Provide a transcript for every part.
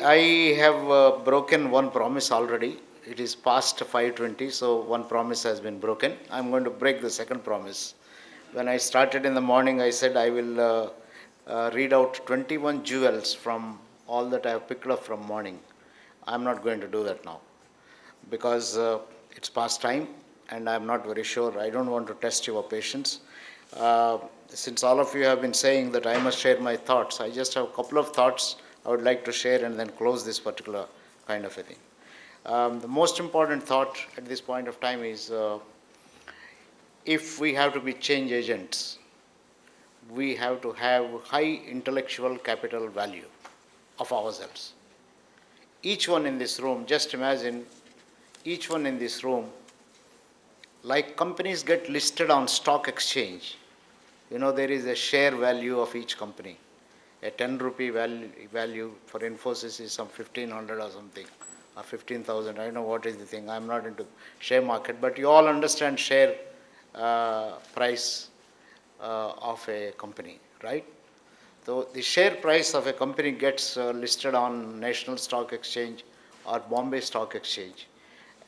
I have broken one promise already. It is past 5:20, so one promise has been broken. I'm going to break the second promise. When I started in the morning, I said I will read out 21 jewels from all that I have picked up from morning. I'm not going to do that now because it's past time and I'm not very sure. I don't want to test your patience. Since all of you have been saying that I must share my thoughts, I just have a couple of thoughts I would like to share and then close this particular kind of a thing. The most important thought at this point of time is if we have to be change agents, we have to have high intellectual capital value of ourselves. Each one in this room, just imagine, each one in this room, like companies get listed on stock exchange, there is a share value of each company. A 10 rupee value for Infosys is some 1500 or something, or 15,000. I don't know what is the thing. I'm not into share market, but you all understand share price of a company, right? So the share price of a company gets listed on National Stock Exchange or Bombay Stock Exchange.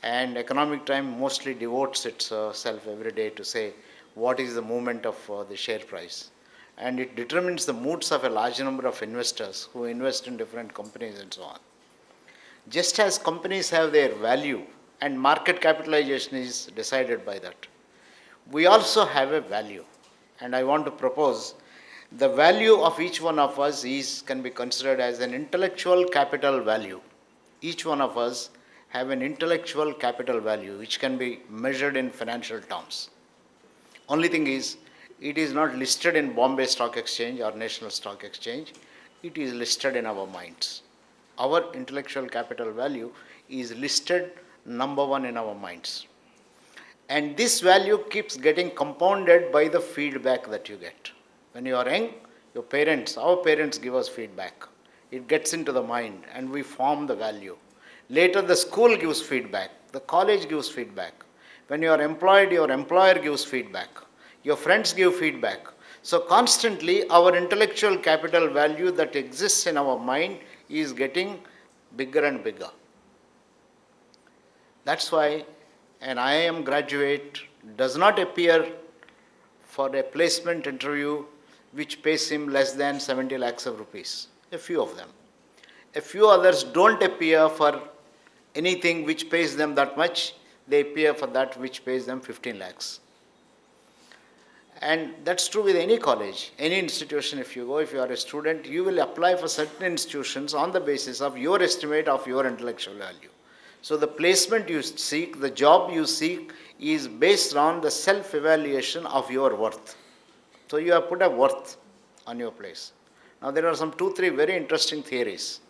And Economic Time mostly devotes itself every day to say what is the movement of the share price. And it determines the moods of a large number of investors who invest in different companies and so on. Just as companies have their value and market capitalization is decided by that, we also have a value. And I want to propose the value of each one of us can be considered as an intellectual capital value. Each one of us have an intellectual capital value which can be measured in financial terms. Only thing is, it is not listed in Bombay Stock Exchange or National Stock Exchange. It is listed in our minds. Our intellectual capital value is listed number one in our minds. And this value keeps getting compounded by the feedback that you get. When you are young, our parents give us feedback. It gets into the mind and we form the value. Later the school gives feedback, the college gives feedback. When you are employed, your employer gives feedback. Your friends give feedback. So constantly our intellectual capital value that exists in our mind is getting bigger and bigger. That's why an IIM graduate does not appear for a placement interview which pays him less than 70 lakhs of rupees. A few of them. A few others don't appear for anything which pays them that much. They appear for that which pays them 15 lakhs. And that's true with any college, any institution. If you are a student, you will apply for certain institutions on the basis of your estimate of your intellectual value. So the placement you seek, the job you seek is based on the self-evaluation of your worth. So you have put a worth on your place. Now there are some 2-3 very interesting theories.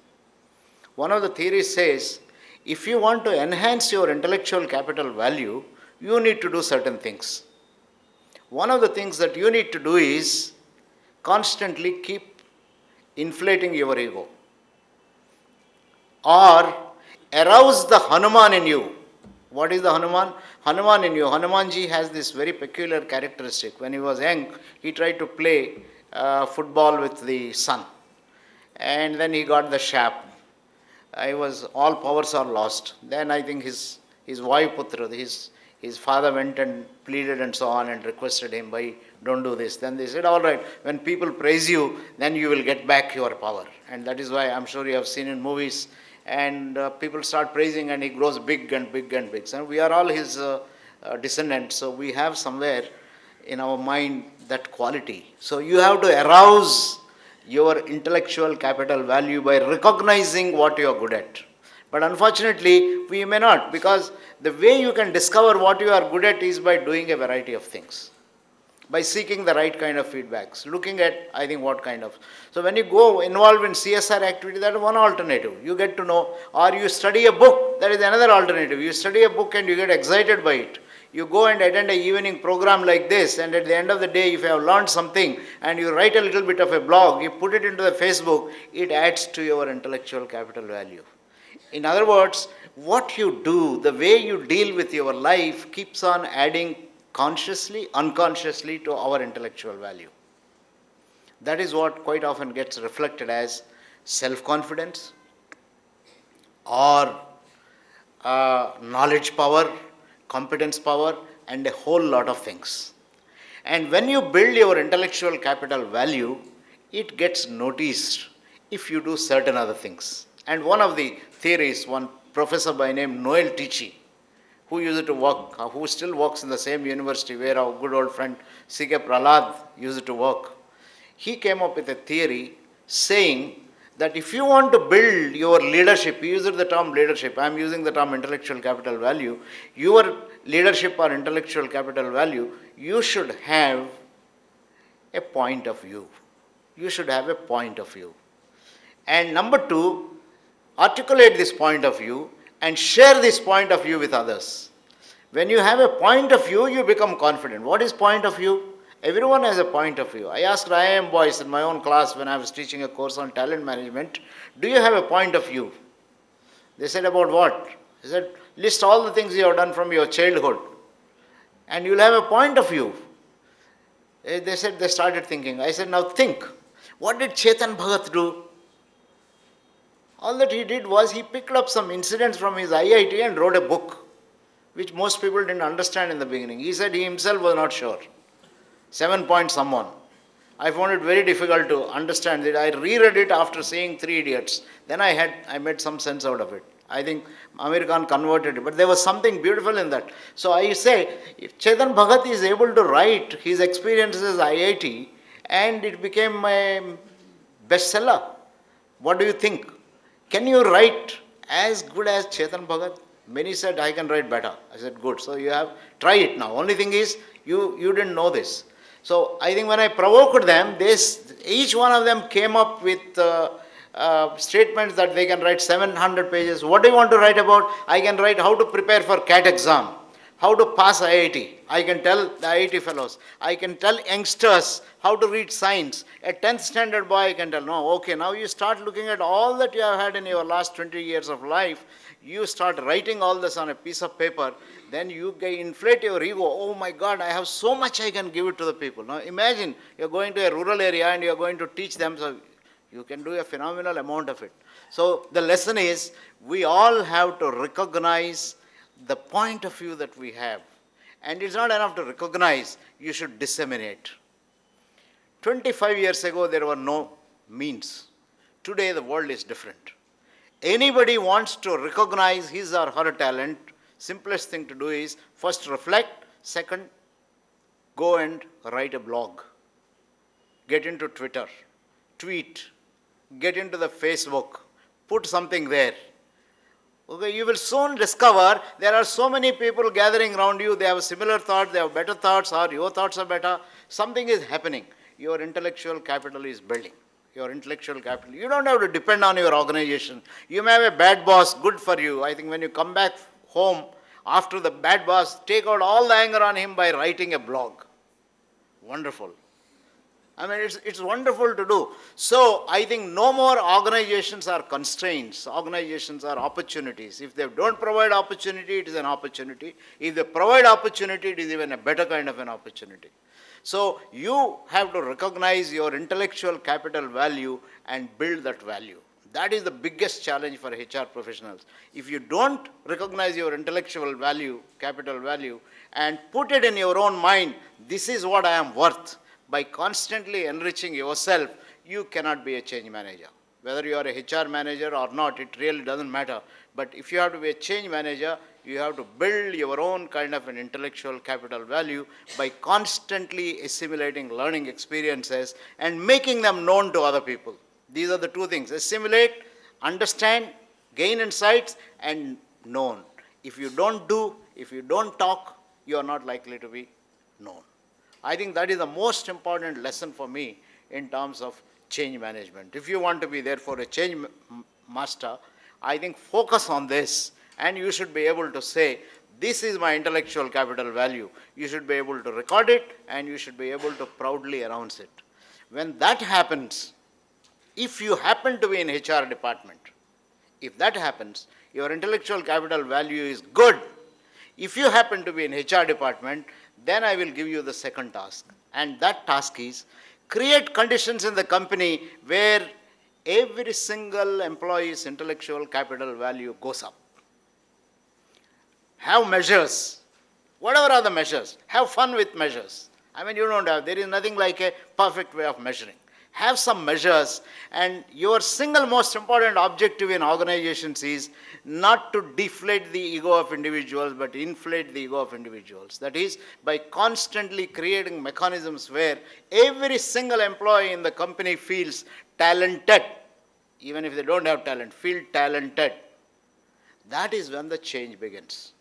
One of the theories says, if you want to enhance your intellectual capital value, you need to do certain things. One of the things that you need to do is constantly keep inflating your ego or arouse the Hanuman in you. What is the Hanuman? Hanuman in you. Hanumanji has this very peculiar characteristic. When he was young, he tried to play football with the sun. And then he got the shaft. All powers are lost. Then I think his Vayuputra, his father went and pleaded and so on and requested him, don't do this. Then they said, all right, when people praise you, then you will get back your power. And that is why I'm sure you have seen in movies, and people start praising and he grows big and big and big. So we are all his descendants, so we have somewhere in our mind that quality. So you have to arouse your intellectual capital value by recognizing what you are good at. But unfortunately, we may not, because the way you can discover what you are good at is by doing a variety of things. By seeking the right kind of feedbacks, looking at, I think, what kind of. So when you go involved in CSR activity, that is one alternative. You get to know, or you study a book, that is another alternative. You study a book and you get excited by it. You go and attend an evening program like this, and at the end of the day, if you have learned something and you write a little bit of a blog, you put it into the Facebook, it adds to your intellectual capital value. In other words, what you do, the way you deal with your life keeps on adding consciously, unconsciously to our intellectual value. That is what quite often gets reflected as self-confidence, or knowledge power, competence power, and a whole lot of things. And when you build your intellectual capital value, it gets noticed if you do certain other things. And one of the theories, one professor by name Noel Tichy, who used to work, who still works in the same university where our good old friend C.K. Prahlad used to work, he came up with a theory saying that if you want to build your leadership, he used the term leadership, I am using the term intellectual capital value, your leadership or intellectual capital value, you should have a point of view. You should have a point of view. And number two, articulate this point of view and share this point of view with others. When you have a point of view, you become confident. What is point of view? Everyone has a point of view. I asked IIM boys in my own class when I was teaching a course on talent management, do you have a point of view? They said, about what? I said, list all the things you have done from your childhood and you'll have a point of view. They said they started thinking. I said, now think. What did Chetan Bhagat do? All that he did was he picked up some incidents from his IIT and wrote a book, which most people didn't understand in the beginning. He said he himself was not sure. 7 point someone. I found it very difficult to understand it. I reread it after seeing Three Idiots. Then I made some sense out of it. I think Amir Khan converted it, but there was something beautiful in that. So I say, if Chetan Bhagat is able to write his experiences at IIT and it became a bestseller, what do you think? Can you write as good as Chetan Bhagat? Many said, I can write better. I said, good. So you have, try it now. Only thing is, you didn't know this. So I think when I provoked them, each one of them came up with statements that they can write 700 pages. What do you want to write about? I can write how to prepare for CAT exam, how to pass IIT. I can tell the IIT fellows. I can tell youngsters how to read science. A 10th standard boy can tell, no, okay, now you start looking at all that you have had in your last 20 years of life. You start writing all this on a piece of paper, then you inflate your ego. Oh my God, I have so much I can give it to the people. Now imagine you're going to a rural area and you're going to teach them, so you can do a phenomenal amount of it. So the lesson is, we all have to recognize the point of view that we have. And it's not enough to recognize, you should disseminate. 25 years ago, there were no means. Today, the world is different. Anybody wants to recognize his or her talent, simplest thing to do is first reflect, second, go and write a blog. Get into Twitter, tweet, get into the Facebook, put something there. Okay, you will soon discover there are so many people gathering around you, they have a similar thought, they have better thoughts, or your thoughts are better. Something is happening. Your intellectual capital is building. Your intellectual capital. You don't have to depend on your organization. You may have a bad boss, good for you. I think when you come back home after the bad boss, take out all the anger on him by writing a blog. Wonderful. I mean, it's wonderful to do. So I think no more organizations are constraints. Organizations are opportunities. If they don't provide opportunity, it is an opportunity. If they provide opportunity, it is even a better kind of an opportunity. So you have to recognize your intellectual capital value and build that value. That is the biggest challenge for HR professionals. If you don't recognize your intellectual value, capital value, and put it in your own mind, this is what I am worth, by constantly enriching yourself, you cannot be a change manager. Whether you are a HR manager or not, it really doesn't matter. But if you have to be a change manager, you have to build your own kind of an intellectual capital value by constantly assimilating learning experiences and making them known to other people. These are the two things: assimilate, understand, gain insights, and known. If you don't do, if you don't talk, you are not likely to be known. I think that is the most important lesson for me in terms of change management. If you want to be therefore a change master, I think focus on this, and you should be able to say, this is my intellectual capital value. You should be able to record it, and you should be able to proudly announce it. When that happens, if you happen to be in HR department, if that happens, your intellectual capital value is good. If you happen to be in HR department, then I will give you the second task. And that task is, create conditions in the company where every single employee's intellectual capital value goes up. Have measures. Whatever are the measures, have fun with measures. I mean, you don't have, there is nothing like a perfect way of measuring. Have some measures, and your single most important objective in organizations is not to deflate the ego of individuals, but inflate the ego of individuals. That is, by constantly creating mechanisms where every single employee in the company feels talented, even if they don't have talent, feel talented. That is when the change begins.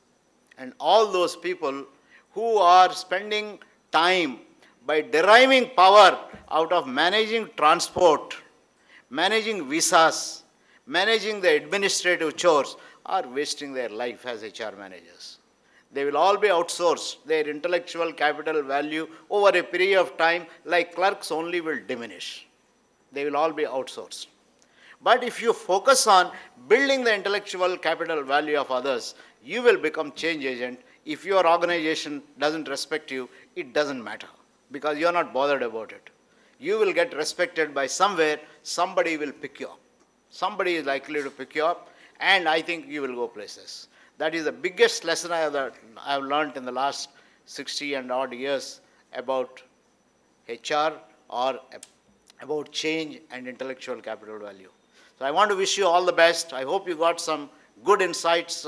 And all those people who are spending time by deriving power out of managing transport, managing visas, managing the administrative chores, are wasting their life as HR managers. They will all be outsourced. Their intellectual capital value over a period of time, like clerks, only will diminish. They will all be outsourced. But if you focus on building the intellectual capital value of others, you will become change agent. If your organization doesn't respect you, it doesn't matter, because you're not bothered about it. You will get respected by somewhere, somebody will pick you up. Somebody is likely to pick you up, and I think you will go places. That is the biggest lesson I have learned in the last 60 and odd years about HR or about change and intellectual capital value. So I want to wish you all the best. I hope you got some good insights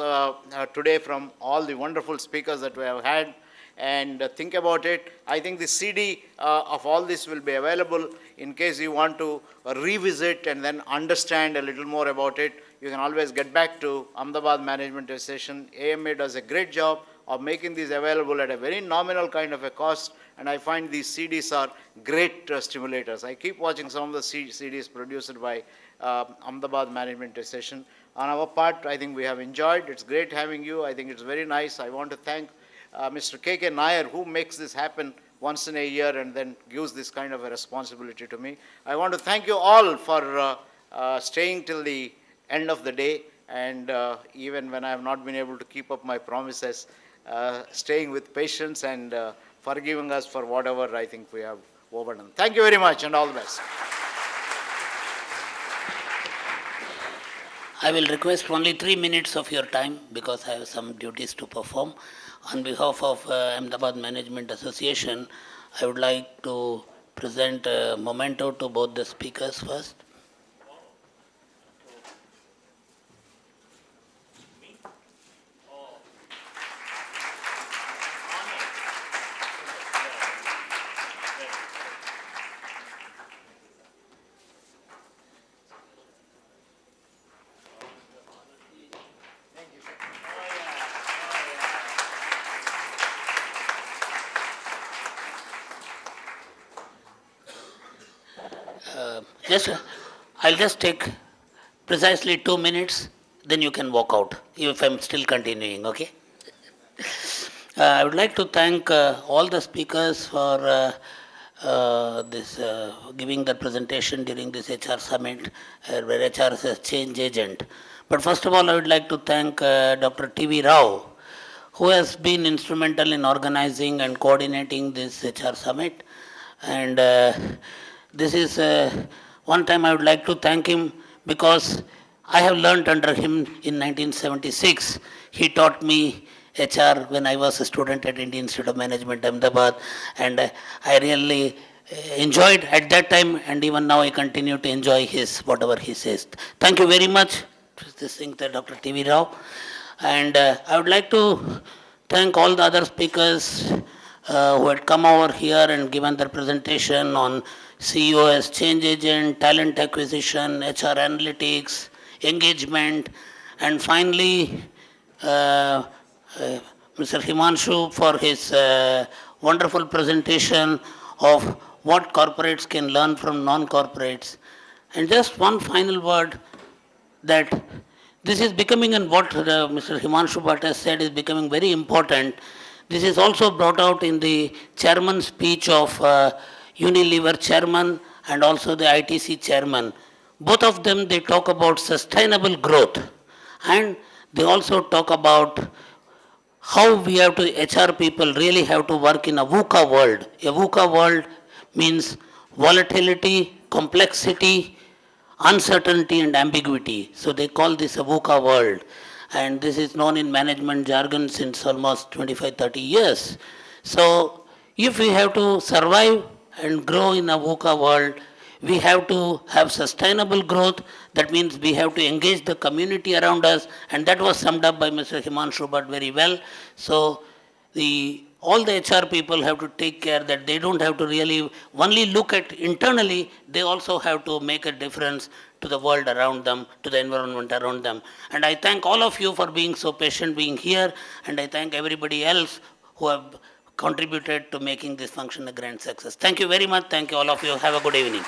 today from all the wonderful speakers that we have had. And think about it. I think the CD of all this will be available in case you want to revisit and then understand a little more about it. You can always get back to Ahmedabad Management Association. AMA does a great job of making these available at a very nominal kind of a cost, and I find these CDs are great stimulators. I keep watching some of the CDs produced by Ahmedabad Management Association. On our part, I think we have enjoyed. It's great having you. I think it's very nice. I want to thank Mr. K.K. Nair, who makes this happen once in a year and then gives this kind of a responsibility to me. I want to thank you all for staying till the end of the day, and even when I have not been able to keep up my promises, staying with patience and forgiving us for whatever I think we have overdone. Thank you very much, and all the best. I will request only 3 minutes of your time because I have some duties to perform. On behalf of Ahmedabad Management Association, I would like to present a memento to both the speakers first. I'll just take precisely 2 minutes, then you can walk out, if I'm still continuing, okay? I would like to thank all the speakers for giving the presentation during this HR summit, where HR is a change agent. But first of all, I would like to thank Dr. T.V. Rao, who has been instrumental in organizing and coordinating this HR summit. And this is one time I would like to thank him because I have learned under him in 1976. He taught me HR when I was a student at Indian Institute of Management, Ahmedabad, and I really enjoyed at that time, and even now I continue to enjoy whatever he says. Thank you very much, Dr. T.V. Rao. And I would like to thank all the other speakers who had come over here and given their presentation on CEO as change agent, talent acquisition, HR analytics, engagement, and finally Mr. Himanshu for his wonderful presentation of what corporates can learn from non-corporates. And just one final word, that this is becoming, and what Mr. Himanshu Bhatt has said is becoming very important. This is also brought out in the chairman's speech of Unilever chairman and also the ITC chairman. Both of them, they talk about sustainable growth, and they also talk about how we have to, HR people really have to work in a VUCA world. A VUCA world means volatility, complexity, uncertainty and ambiguity. So they call this a VUCA world. And this is known in management jargon since almost 25, 30 years. So if we have to survive and grow in a VUCA world, we have to have sustainable growth. That means we have to engage the community around us, and that was summed up by Mr. Himanshu Bhatt very well. So all the HR people have to take care that they don't have to really only look at internally, they also have to make a difference to the world around them, to the environment around them. And I thank all of you for being so patient, being here, and I thank everybody else who have contributed to making this function a grand success. Thank you very much. Thank you all of you. Have a good evening.